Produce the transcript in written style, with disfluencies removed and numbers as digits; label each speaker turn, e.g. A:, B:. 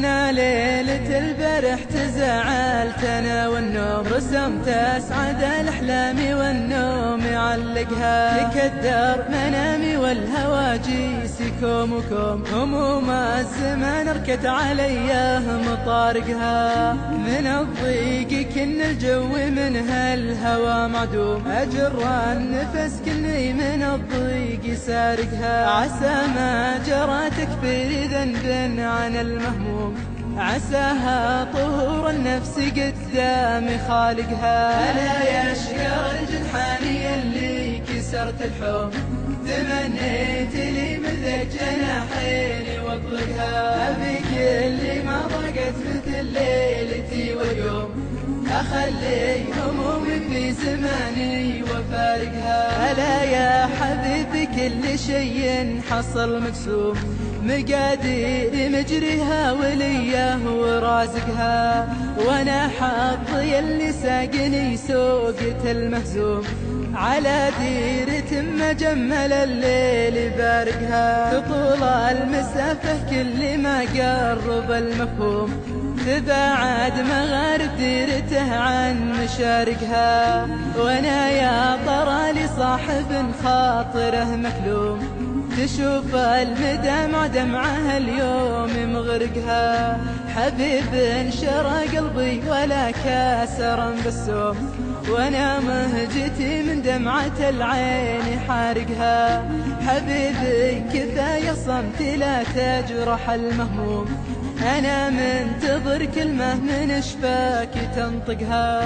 A: أنا ليلة البرح تزعلت أنا والنوم، رسمت أسعد الأحلام والنوم يعلقها يكدر منامي والهواجيس كوم وكوم، هموم الزمان ركت علي مطارقها. من الضيق كن الجو من هالهوى معدوم، أجر النفس كني من الضيق سارقها. عسى ما جرى تكبير ذنب عن المهموم، عساها طهور النفس قدامي خالقها. ألا يا شقر الجنحاني اللي كسرت الحوم، تمنيت لي مثل جناحيني واطلقها. أبيك اللي ما ضاقت مثل ليلتي واليوم، أخلي همومي في زماني وفارقها. ألا يا حبيبي كل شيء حصل مقسوم، مقادير مجريها وليه ورازقها. وانا حظي اللي ساقني سوقة المهزوم، على ديرة مجمل الليل بارقها. طول المسافة كل ما قرب المفهوم، تباعد مغارب ديرته عن مشارقها. وانا يا ترى لي صاحب خاطره مكلوم، تشوف المدمع دمعه اليوم مغرقها. حبيب انشرى قلبي ولا كاسر بالسوم، وانا مهجتي من دمعة العين حارقها. حبيبي كفاية صمت لا تجرح المهموم، أنا منتظر كلمة من شفاك تنطقها.